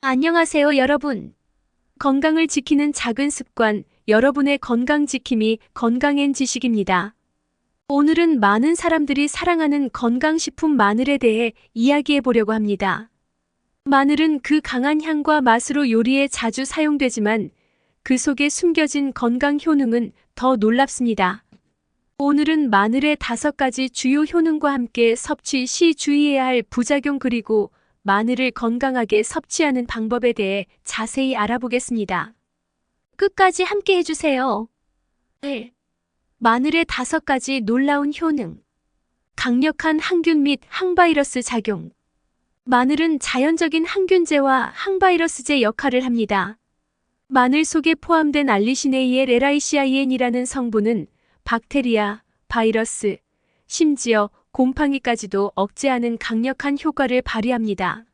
안녕하세요, 여러분. 건강을 지키는 작은 습관, 여러분의 건강 지킴이 건강엔 지식입니다. 오늘은 많은 사람들이 사랑하는 건강식품 마늘에 대해 이야기해 보려고 합니다. 마늘은 그 강한 향과 맛으로 요리에 자주 사용되지만 그 속에 숨겨진 건강 효능은 더 놀랍습니다. 오늘은 마늘의 5가지 주요 효능과 함께 섭취 시 주의해야 할 부작용 그리고 마늘을 건강하게 섭취하는 방법에 대해 자세히 알아보겠습니다. 끝까지 함께 해주세요. 1. 마늘의 5가지 놀라운 효능. 강력한 항균 및 항바이러스 작용. 마늘은 자연적인 항균제와 항바이러스제 역할을 합니다. 마늘 속에 포함된 알리시네이엘 LICIN이라는 성분은 박테리아, 바이러스, 심지어 곰팡이까지도 억제하는 강력한 효과를 발휘합니다.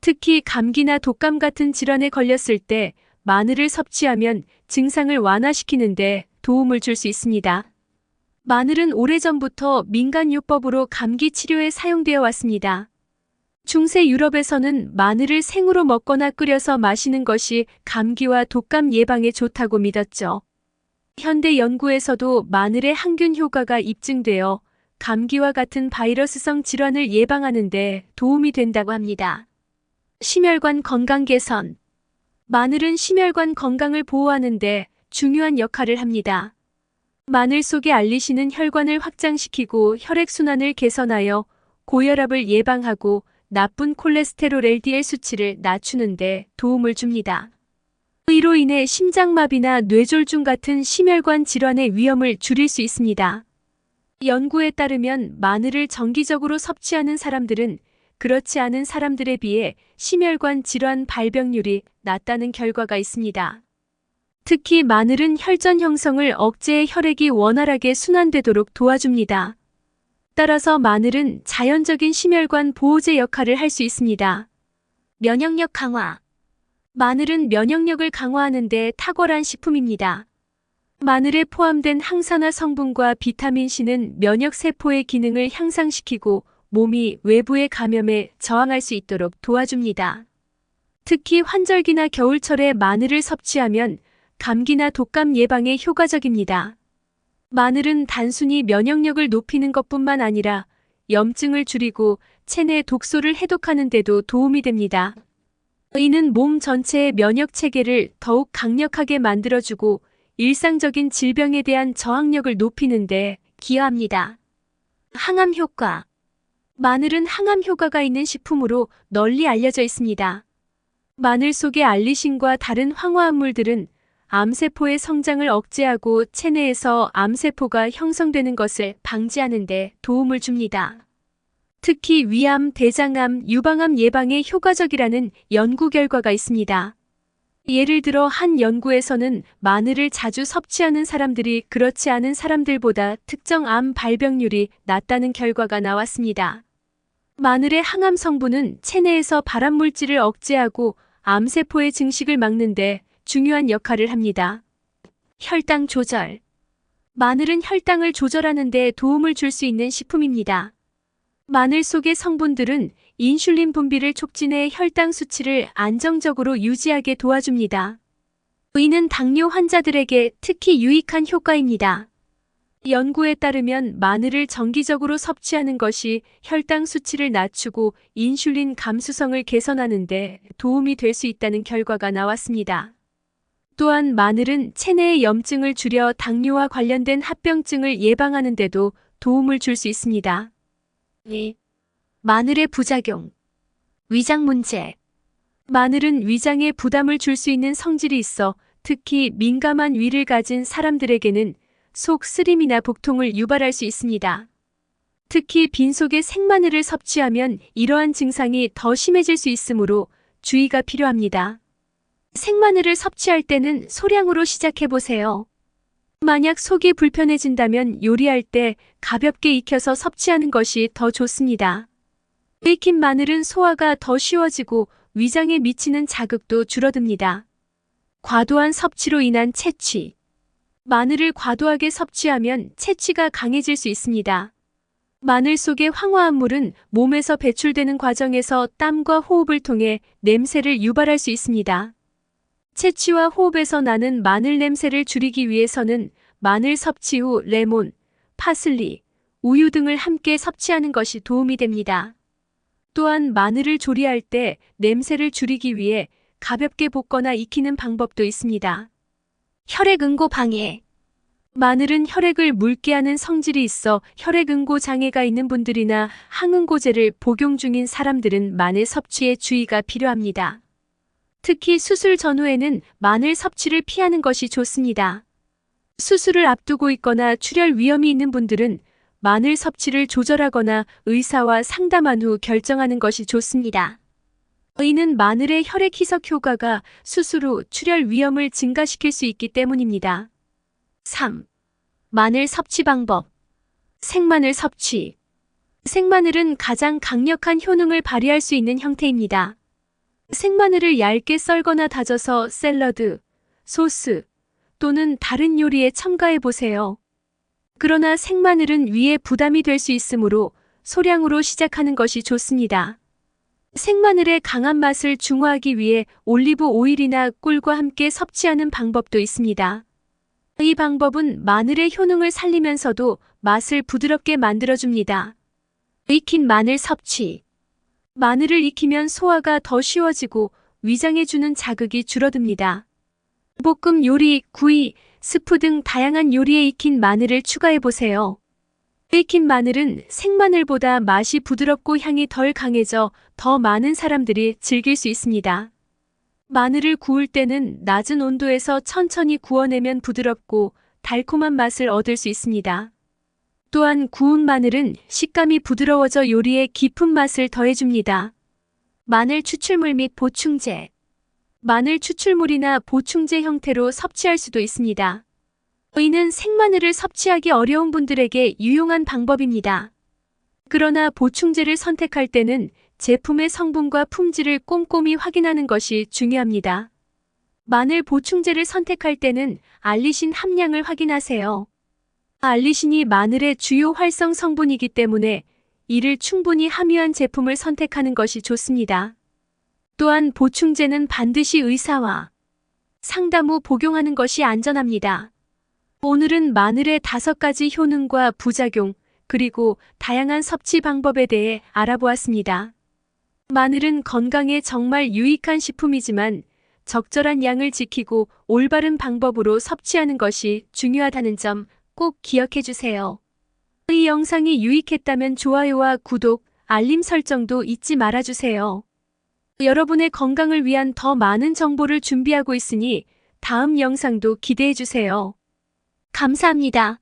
특히 감기나 독감 같은 질환에 걸렸을 때 마늘을 섭취하면 증상을 완화시키는데 도움을 줄 수 있습니다. 마늘은 오래전부터 민간요법으로 감기 치료에 사용되어 왔습니다. 중세 유럽에서는 마늘을 생으로 먹거나 끓여서 마시는 것이 감기와 독감 예방에 좋다고 믿었죠. 현대 연구에서도 마늘의 항균 효과가 입증되어 감기와 같은 바이러스성 질환을 예방하는 데 도움이 된다고 합니다. 심혈관 건강 개선. 마늘은 심혈관 건강을 보호하는 데 중요한 역할을 합니다. 마늘 속의 알리신은 혈관을 확장시키고 혈액순환을 개선하여 고혈압을 예방하고 나쁜 콜레스테롤 LDL 수치를 낮추는 데 도움을 줍니다. 이로 인해 심장마비나 뇌졸중 같은 심혈관 질환의 위험을 줄일 수 있습니다. 연구에 따르면 마늘을 정기적으로 섭취하는 사람들은 그렇지 않은 사람들에 비해 심혈관 질환 발병률이 낮다는 결과가 있습니다. 특히 마늘은 혈전 형성을 억제해 혈액이 원활하게 순환되도록 도와줍니다. 따라서 마늘은 자연적인 심혈관 보호제 역할을 할 수 있습니다. 면역력 강화. 마늘은 면역력을 강화하는 데 탁월한 식품입니다. 마늘에 포함된 항산화 성분과 비타민 C는 면역세포의 기능을 향상시키고 몸이 외부의 감염에 저항할 수 있도록 도와줍니다. 특히 환절기나 겨울철에 마늘을 섭취하면 감기나 독감 예방에 효과적입니다. 마늘은 단순히 면역력을 높이는 것뿐만 아니라 염증을 줄이고 체내 독소를 해독하는 데도 도움이 됩니다. 이는 몸 전체의 면역 체계를 더욱 강력하게 만들어주고 일상적인 질병에 대한 저항력을 높이는 데 기여합니다. 항암 효과. 마늘은 항암 효과가 있는 식품으로 널리 알려져 있습니다. 마늘 속의 알리신과 다른 황화합물들은 암세포의 성장을 억제하고 체내에서 암세포가 형성되는 것을 방지하는 데 도움을 줍니다. 특히 위암, 대장암, 유방암 예방에 효과적이라는 연구 결과가 있습니다. 예를 들어 한 연구에서는 마늘을 자주 섭취하는 사람들이 그렇지 않은 사람들보다 특정 암 발병률이 낮다는 결과가 나왔습니다. 마늘의 항암 성분은 체내에서 발암물질을 억제하고 암세포의 증식을 막는 데 중요한 역할을 합니다. 혈당 조절. 마늘은 혈당을 조절하는 데 도움을 줄 수 있는 식품입니다. 마늘 속의 성분들은 인슐린 분비를 촉진해 혈당 수치를 안정적으로 유지하게 도와줍니다. 이는 당뇨 환자들에게 특히 유익한 효과입니다. 연구에 따르면 마늘을 정기적으로 섭취하는 것이 혈당 수치를 낮추고 인슐린 감수성을 개선하는 데 도움이 될 수 있다는 결과가 나왔습니다. 또한 마늘은 체내의 염증을 줄여 당뇨와 관련된 합병증을 예방하는 데도 도움을 줄 수 있습니다. 2. 마늘의 부작용. 위장 문제. 마늘은 위장에 부담을 줄 수 있는 성질이 있어 특히 민감한 위를 가진 사람들에게는 속 쓰림이나 복통을 유발할 수 있습니다. 특히 빈속에 생마늘을 섭취하면 이러한 증상이 더 심해질 수 있으므로 주의가 필요합니다. 생마늘을 섭취할 때는 소량으로 시작해보세요. 만약 속이 불편해진다면 요리할 때 가볍게 익혀서 섭취하는 것이 더 좋습니다. 익힌 마늘은 소화가 더 쉬워지고 위장에 미치는 자극도 줄어듭니다. 과도한 섭취로 인한 채취. 마늘을 과도하게 섭취하면 채취가 강해질 수 있습니다. 마늘 속의 황화한 물은 몸에서 배출되는 과정에서 땀과 호흡을 통해 냄새를 유발할 수 있습니다. 채취와 호흡에서 나는 마늘 냄새를 줄이기 위해서는 마늘 섭취 후 레몬, 파슬리, 우유 등을 함께 섭취하는 것이 도움이 됩니다. 또한 마늘을 조리할 때 냄새를 줄이기 위해 가볍게 볶거나 익히는 방법도 있습니다. 혈액 응고 방해. 마늘은 혈액을 묽게 하는 성질이 있어 혈액 응고 장애가 있는 분들이나 항응고제를 복용 중인 사람들은 마늘 섭취에 주의가 필요합니다. 특히 수술 전후에는 마늘 섭취를 피하는 것이 좋습니다. 수술을 앞두고 있거나 출혈 위험이 있는 분들은 마늘 섭취를 조절하거나 의사와 상담한 후 결정하는 것이 좋습니다. 이는 마늘의 혈액 희석 효과가 수술 후 출혈 위험을 증가시킬 수 있기 때문입니다. 3. 마늘 섭취 방법. 생마늘 섭취. 생마늘은 가장 강력한 효능을 발휘할 수 있는 형태입니다. 생마늘을 얇게 썰거나 다져서 샐러드, 소스 또는 다른 요리에 첨가해 보세요. 그러나 생마늘은 위에 부담이 될 수 있으므로 소량으로 시작하는 것이 좋습니다. 생마늘의 강한 맛을 중화하기 위해 올리브 오일이나 꿀과 함께 섭취하는 방법도 있습니다. 이 방법은 마늘의 효능을 살리면서도 맛을 부드럽게 만들어줍니다. 익힌 마늘 섭취. 마늘을 익히면 소화가 더 쉬워지고 위장에 주는 자극이 줄어듭니다. 볶음 요리, 구이, 스프 등 다양한 요리에 익힌 마늘을 추가해보세요. 익힌 마늘은 생마늘보다 맛이 부드럽고 향이 덜 강해져 더 많은 사람들이 즐길 수 있습니다. 마늘을 구울 때는 낮은 온도에서 천천히 구워내면 부드럽고 달콤한 맛을 얻을 수 있습니다. 또한 구운 마늘은 식감이 부드러워져 요리에 깊은 맛을 더해줍니다. 마늘 추출물 및 보충제. 마늘 추출물이나 보충제 형태로 섭취할 수도 있습니다. 이는 생마늘을 섭취하기 어려운 분들에게 유용한 방법입니다. 그러나 보충제를 선택할 때는 제품의 성분과 품질을 꼼꼼히 확인하는 것이 중요합니다. 마늘 보충제를 선택할 때는 알리신 함량을 확인하세요. 알리신이 마늘의 주요 활성 성분이기 때문에 이를 충분히 함유한 제품을 선택하는 것이 좋습니다. 또한 보충제는 반드시 의사와 상담 후 복용하는 것이 안전합니다. 오늘은 마늘의 5가지 효능과 부작용, 그리고 다양한 섭취 방법에 대해 알아보았습니다. 마늘은 건강에 정말 유익한 식품이지만 적절한 양을 지키고 올바른 방법으로 섭취하는 것이 중요하다는 점 꼭 기억해 주세요. 이 영상이 유익했다면 좋아요와 구독, 알림 설정도 잊지 말아주세요. 여러분의 건강을 위한 더 많은 정보를 준비하고 있으니 다음 영상도 기대해 주세요. 감사합니다.